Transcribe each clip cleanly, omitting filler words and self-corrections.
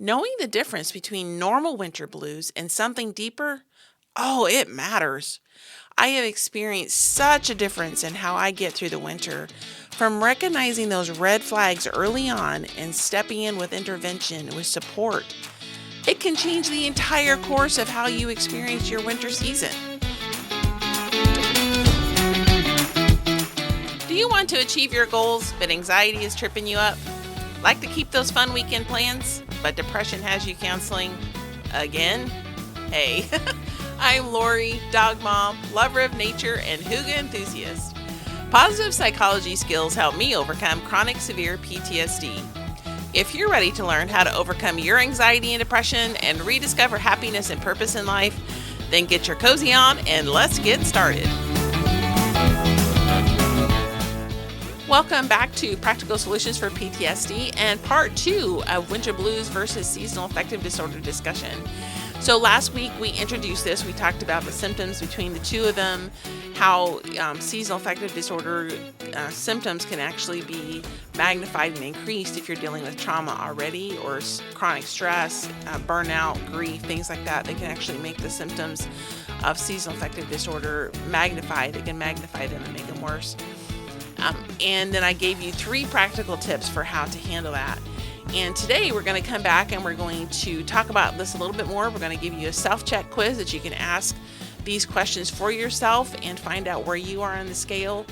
Knowing the difference between normal winter blues and something deeper, oh, it matters. I have experienced such a difference in how I get through the winter. From recognizing those red flags early on and stepping in with intervention with support, it can change the entire course of how you experience your winter season. Do you want to achieve your goals, but anxiety is tripping you up? Like to keep those fun weekend plans, but depression has you counseling again? Hey, I'm Lori, dog mom, lover of nature, and hygge enthusiast. Positive psychology skills help me overcome chronic severe PTSD. If you're ready to learn how to overcome your anxiety and depression and rediscover happiness and purpose in life, then get your cozy on and let's get started. Welcome back to Practical Solutions for PTSD and part 2 of Winter Blues versus Seasonal Affective Disorder discussion. So last week we introduced this. We talked about the symptoms between the two of them, how seasonal affective disorder symptoms can actually be magnified and increased if you're dealing with trauma already or chronic stress, burnout, grief, things like that. They can actually make the symptoms of seasonal affective disorder magnified. It can magnify them and make them worse. And then I gave you 3 practical tips for how to handle that. And today we're going to come back and we're going to talk about this a little bit more. We're going to give you a self-check quiz that you can ask these questions for yourself and find out where you are on the scale.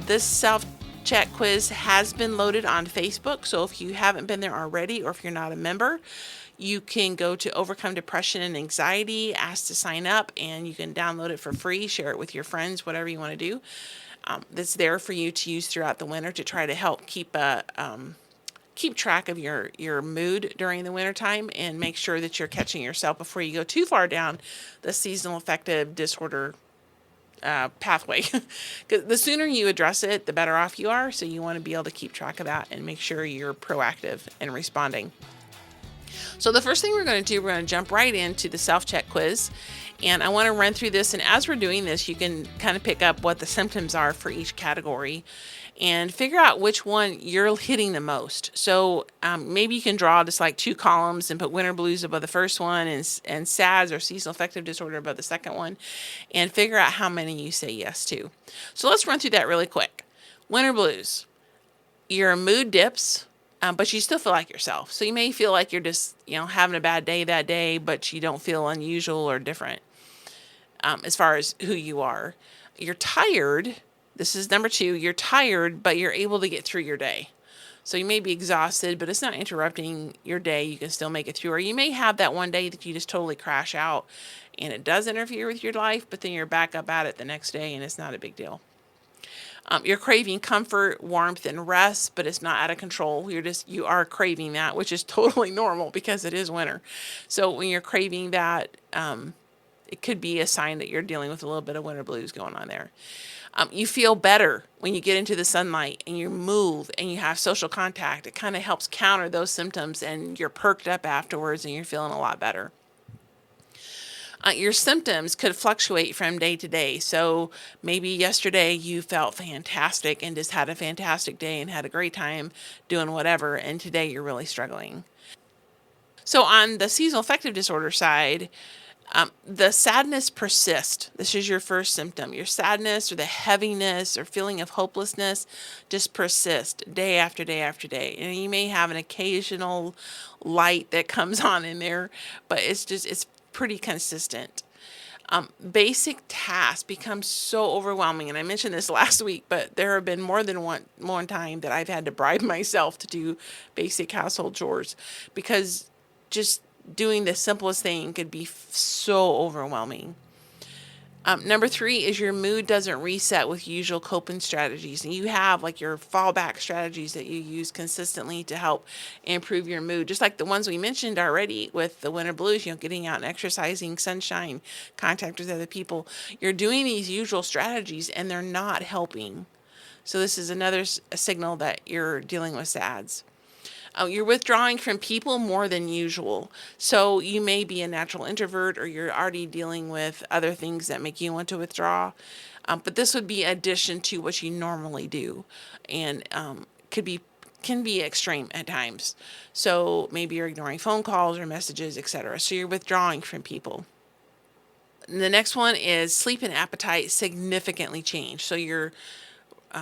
This self-check quiz has been loaded on Facebook, so if you haven't been there already or if you're not a member, you can go to Overcome Depression and Anxiety, ask to sign up, and you can download it for free, share it with your friends, whatever you want to do. That's there for you to use throughout the winter to try to help keep track of your mood during the wintertime and make sure that you're catching yourself before you go too far down the seasonal affective disorder pathway. Because the sooner you address it, the better off you are. So you want to be able to keep track of that and make sure you're proactive in responding. So the first thing we're going to do, we're going to jump right into the self-check quiz. And I want to run through this. And as we're doing this, you can kind of pick up what the symptoms are for each category and figure out which one you're hitting the most. So maybe you can draw just like 2 columns and put winter blues above the first one and SADS or seasonal affective disorder above the second one and figure out how many you say yes to. So let's run through that really quick. Winter blues. Your mood dips. But you still feel like yourself. So you may feel like you're just, having a bad day that day, but you don't feel unusual or different as far as who you are. You're tired. This is number 2. You're tired, but you're able to get through your day. So you may be exhausted, but it's not interrupting your day. You can still make it through. Or you may have that one day that you just totally crash out and it does interfere with your life, but then you're back up at it the next day and it's not a big deal. You're craving comfort, warmth, and rest, but it's not out of control. You are craving that, which is totally normal because it is winter. So when you're craving that, it could be a sign that you're dealing with a little bit of winter blues going on there. You feel better when you get into the sunlight and you move and you have social contact. It kind of helps counter those symptoms and you're perked up afterwards and you're feeling a lot better. Your symptoms could fluctuate from day to day. So maybe yesterday you felt fantastic and just had a fantastic day and had a great time doing whatever, and today you're really struggling. So on the seasonal affective disorder side, the sadness persists. This is your first symptom. Your sadness or the heaviness or feeling of hopelessness just persists day after day after day. And you may have an occasional light that comes on in there, but it's pretty consistent. Basic tasks become so overwhelming. And I mentioned this last week, but there have been more than one time that I've had to bribe myself to do basic household chores because just doing the simplest thing could be so overwhelming. Number 3 is your mood doesn't reset with usual coping strategies. And you have like your fallback strategies that you use consistently to help improve your mood. Just like the ones we mentioned already with the winter blues, getting out and exercising, sunshine, contact with other people. You're doing these usual strategies and they're not helping. So this is another signal that you're dealing with SADS. You're withdrawing from people more than usual. So you may be a natural introvert or you're already dealing with other things that make you want to withdraw. But this would be addition to what you normally do and could be can be extreme at times. So maybe you're ignoring phone calls or messages, etc. So you're withdrawing from people. And the next one is sleep and appetite significantly change. So you're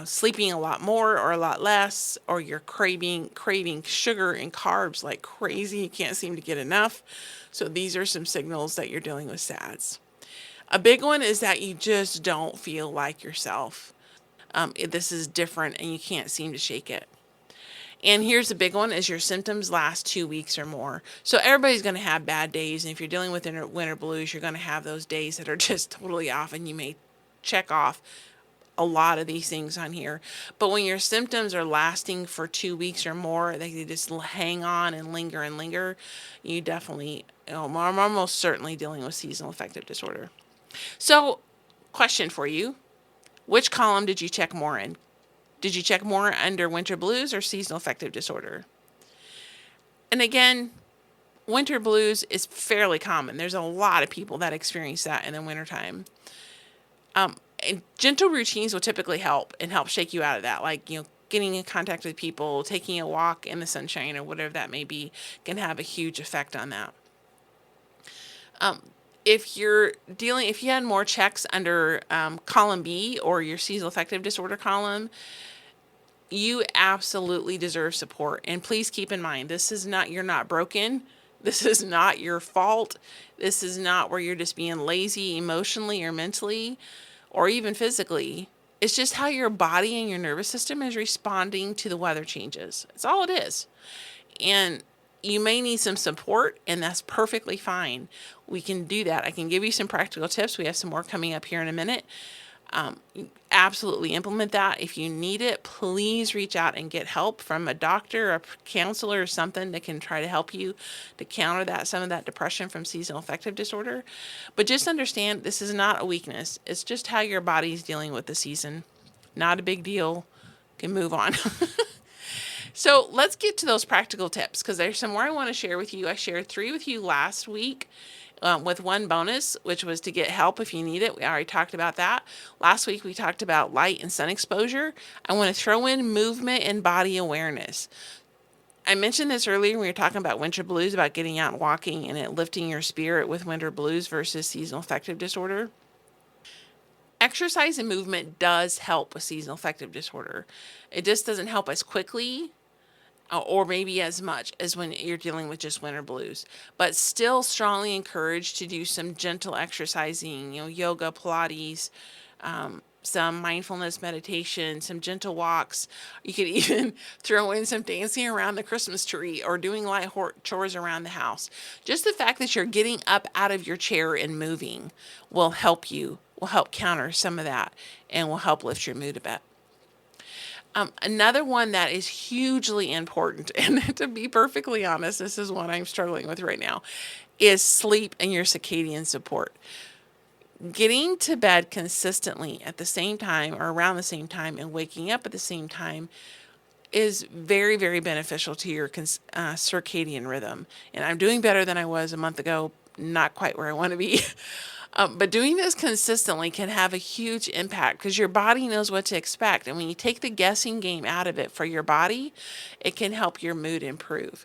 sleeping a lot more or a lot less, or you're craving sugar and carbs like crazy. You can't seem to get enough. So these are some signals that you're dealing with SADS. A big one is that you just don't feel like yourself. This is different and you can't seem to shake it. And here's the big one is your symptoms last 2 weeks or more. So everybody's going to have bad days. And if you're dealing with winter blues, you're going to have those days that are just totally off, and you may check off a lot of these things on here. But when your symptoms are lasting for 2 weeks or more, they just hang on and linger, you definitely, I'm almost certainly dealing with seasonal affective disorder. So, question for you. Which column did you check more in? Did you check more under winter blues or seasonal affective disorder? And again, winter blues is fairly common. There's a lot of people that experience that in the wintertime. And gentle routines will typically help shake you out of that. Like, getting in contact with people, taking a walk in the sunshine or whatever that may be can have a huge effect on that. If you had more checks under column B or your seasonal affective disorder column, you absolutely deserve support. And please keep in mind, you're not broken. This is not your fault. This is not where you're just being lazy emotionally or mentally or even physically. It's just how your body and your nervous system is responding to the weather changes. That's all it is. And you may need some support, and that's perfectly fine. We can do that. I can give you some practical tips. We have some more coming up here in a minute. Absolutely implement that. If you need it, please reach out and get help from a doctor, a counselor, or something that can try to help you to counter some of that depression from seasonal affective disorder. But just understand, this is not a weakness. It's just how your body's dealing with the season. Not a big deal. Can move on. So let's get to those practical tips, because there's some more I want to share with you. I shared 3 with you last week. With one bonus, which was to get help if you need it. We already talked about that. Last week, we talked about light and sun exposure. I want to throw in movement and body awareness. I mentioned this earlier when we were talking about winter blues, about getting out and walking and it lifting your spirit with winter blues versus seasonal affective disorder. Exercise and movement does help with seasonal affective disorder. It just doesn't help as quickly or maybe as much as when you're dealing with just winter blues, but still strongly encouraged to do some gentle exercising, yoga, Pilates, some mindfulness meditation, some gentle walks. You could even throw in some dancing around the Christmas tree or doing light chores around the house. Just the fact that you're getting up out of your chair and moving will help counter some of that and will help lift your mood a bit. Another one that is hugely important, and to be perfectly honest, this is one I'm struggling with right now, is sleep and your circadian support. Getting to bed consistently at the same time or around the same time and waking up at the same time is very, very beneficial to your circadian rhythm. And I'm doing better than I was a month ago, not quite where I want to be. But doing this consistently can have a huge impact because your body knows what to expect. And when you take the guessing game out of it for your body, it can help your mood improve.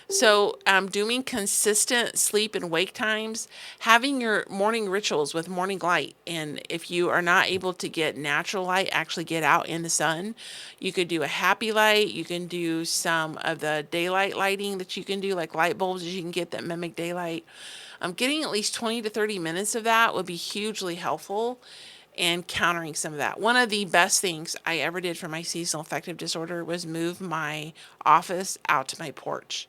So doing consistent sleep and wake times, having your morning rituals with morning light. And if you are not able to get natural light, actually get out in the sun. You could do a happy light. You can do some of the daylight lighting that you can do, like light bulbs that you can get that mimic daylight. Getting at least 20 to 30 minutes of that would be hugely helpful in countering some of that. One of the best things I ever did for my seasonal affective disorder was move my office out to my porch.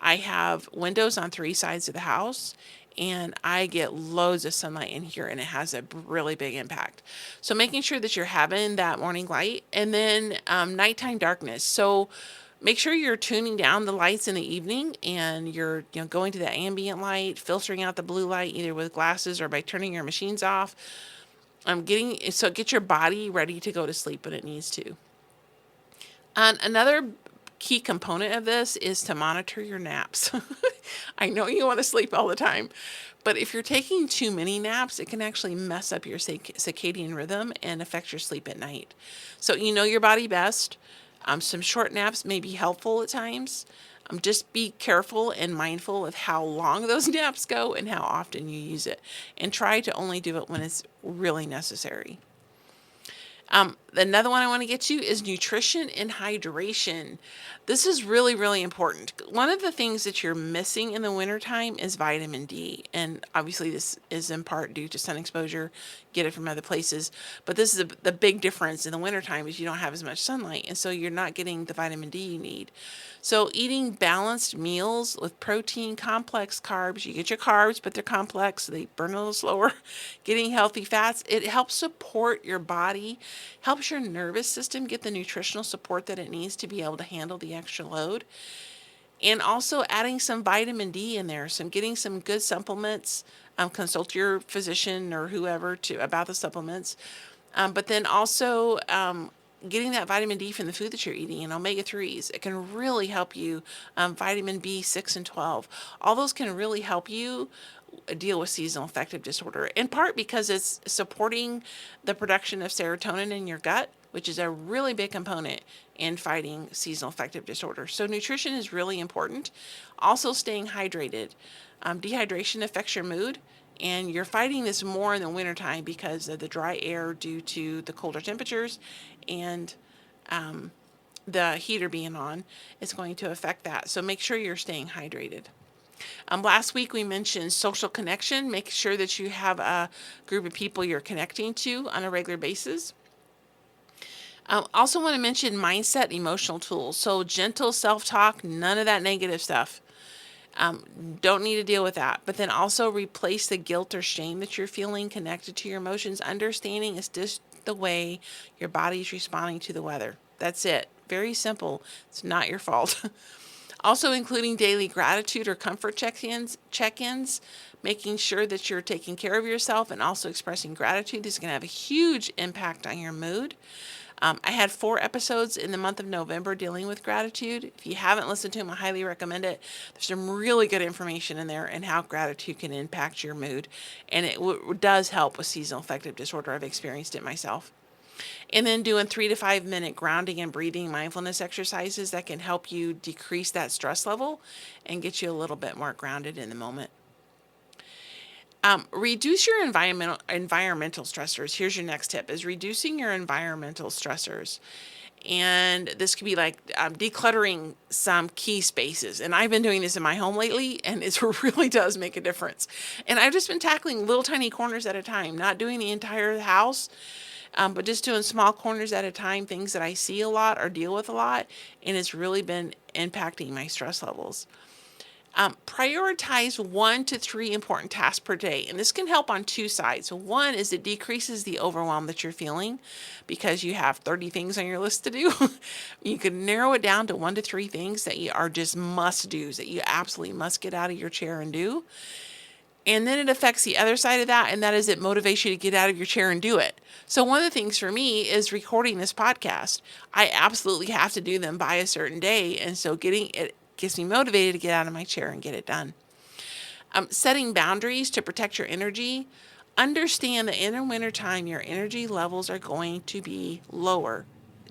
I have windows on 3 sides of the house, and I get loads of sunlight in here, and it has a really big impact. So making sure that you're having that morning light, and then nighttime darkness. So make sure you're tuning down the lights in the evening, and you're going to that ambient light, filtering out the blue light either with glasses or by turning your machines off. Get your body ready to go to sleep when it needs to. And another key component of this is to monitor your naps. I know you want to sleep all the time, but if you're taking too many naps, it can actually mess up your circadian rhythm and affect your sleep at night. So you know your body best. Some short naps may be helpful at times. Just be careful and mindful of how long those naps go and how often you use it. And try to only do it when it's really necessary. Another one I want to get to is nutrition and hydration. This is really, really important. One of the things that you're missing in the wintertime is vitamin D. And obviously this is in part due to sun exposure, get it from other places. But this is the big difference in the wintertime is you don't have as much sunlight. And so you're not getting the vitamin D you need. So eating balanced meals with protein, complex carbs, you get your carbs, but they're complex, so they burn a little slower. Getting healthy fats, it helps support your body, helps your nervous system get the nutritional support that it needs to be able to handle the extra load. And also adding some vitamin D in there, getting some good supplements. Consult your physician or whoever about the supplements. But then also getting that vitamin D from the food that you're eating and omega-3s. It can really help you. Vitamin B6 and 12. All those can really help you deal with seasonal affective disorder, in part because it's supporting the production of serotonin in your gut, which is a really big component in fighting seasonal affective disorder. So nutrition is really important. Also staying hydrated. Dehydration affects your mood, and you're fighting this more in the wintertime because of the dry air due to the colder temperatures and the heater being on. It's going to affect that. So make sure you're staying hydrated. Last week we mentioned social connection. Make sure that you have a group of people you're connecting to on a regular basis. Also want to mention mindset, emotional tools. So gentle self-talk, none of that negative stuff. Don't need to deal with that. But then also replace the guilt or shame that you're feeling connected to your emotions. Understanding it's just the way your body's responding to the weather. That's it. Very simple. It's not your fault. Also including daily gratitude or comfort check-ins, making sure that you're taking care of yourself and also expressing gratitude. This is going to have a huge impact on your mood. I had 4 episodes in the month of November dealing with gratitude. If you haven't listened to them, I highly recommend it. There's some really good information in there and how gratitude can impact your mood. And it does help with seasonal affective disorder. I've experienced it myself. And then doing 3 to 5 minute grounding and breathing mindfulness exercises that can help you decrease that stress level and get you a little bit more grounded in the moment. Reduce your environmental stressors. Here's your next tip, is reducing your environmental stressors. And this could be like decluttering some key spaces. And I've been doing this in my home lately, and it really does make a difference. And I've just been tackling little tiny corners at a time, not doing the entire house, but just doing small corners at a time, things that I see a lot or deal with a lot. And it's really been impacting my stress levels. Prioritize 1 to 3 important tasks per day. And this can help on 2 sides. So one is it decreases the overwhelm that you're feeling because you have 30 things on your list to do. You can narrow it down to 1 to 3 things that you are just must-dos, that you absolutely must get out of your chair and do. And then it affects the other side of that, and that is it motivates you to get out of your chair and do it. So one of the things for me is recording this podcast. I absolutely have to do them by a certain day, and so getting it gets me motivated to get out of my chair and get it done. Setting boundaries to protect your energy. Understand that in the wintertime, your energy levels are going to be lower.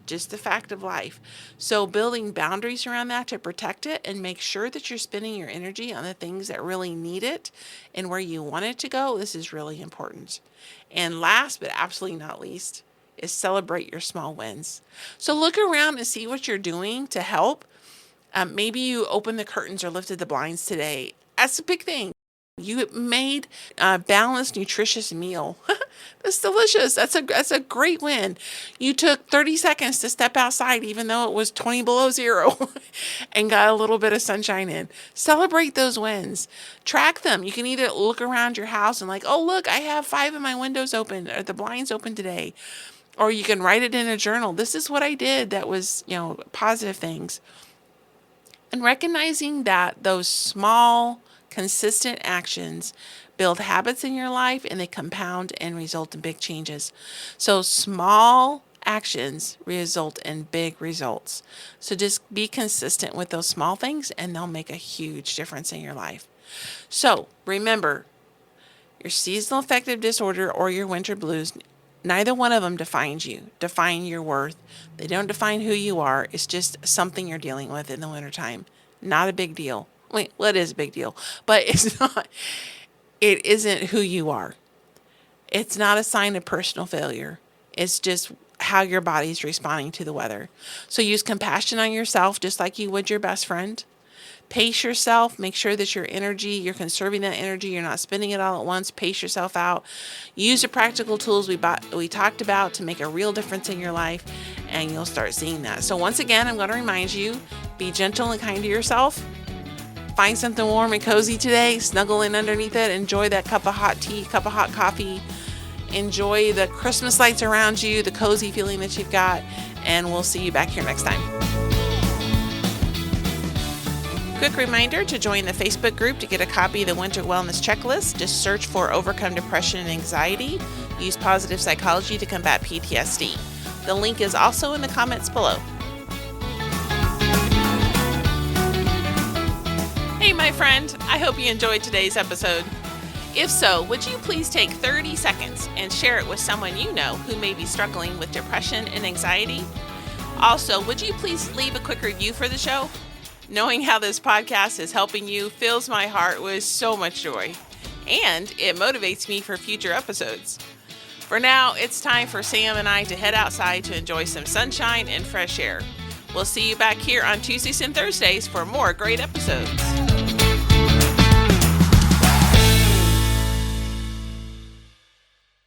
Just the fact of life. So building boundaries around that to protect it and make sure that you're spending your energy on the things that really need it and where you want it to go. This is really important. And last but absolutely not least is celebrate your small wins. So look around and see what you're doing to help. Maybe you opened the curtains or lifted the blinds today. That's a big thing. You made a balanced, nutritious meal. That's delicious. That's a great win. You took 30 seconds to step outside, even though it was 20 below zero, and got a little bit of sunshine in. Celebrate those wins. Track them. You can either look around your house and like, oh, look, I have 5 of my windows open, or the blinds open today. Or you can write it in a journal. This is what I did that was, positive things. And recognizing that those small, consistent actions build habits in your life, and they compound and result in big changes. So small actions result in big results. So just be consistent with those small things, and they'll make a huge difference in your life. So remember, your seasonal affective disorder or your winter blues Neither one of them defines you, define your worth. They don't define who you are. It's just something you're dealing with in the wintertime. Not a big deal. Wait, well, it is a big deal, but it's not, it isn't who you are. It's not a sign of personal failure. It's just how your body's responding to the weather. So use compassion on yourself just like you would your best friend. Pace yourself. Make sure that your energy, you're conserving that energy. You're not spending it all at once. Pace yourself out. Use the practical tools we talked about to make a real difference in your life, and you'll start seeing that. So once again, I'm going to remind you, be gentle and kind to yourself. Find something warm and cozy today. Snuggle in underneath it. Enjoy that cup of hot tea, cup of hot coffee. Enjoy the Christmas lights around you, the cozy feeling that you've got, and we'll see you back here next time. Quick reminder to join the Facebook group to get a copy of the Winter Wellness Checklist. Just search for Overcome Depression and Anxiety. Use positive psychology to combat PTSD. The link is also in the comments below. Hey, my friend, I hope you enjoyed today's episode. If so, would you please take 30 seconds and share it with someone you know who may be struggling with depression and anxiety? Also, would you please leave a quick review for the show? Knowing how this podcast is helping you fills my heart with so much joy, and it motivates me for future episodes. For now, it's time for Sam and I to head outside to enjoy some sunshine and fresh air. We'll see you back here on Tuesdays and Thursdays for more great episodes.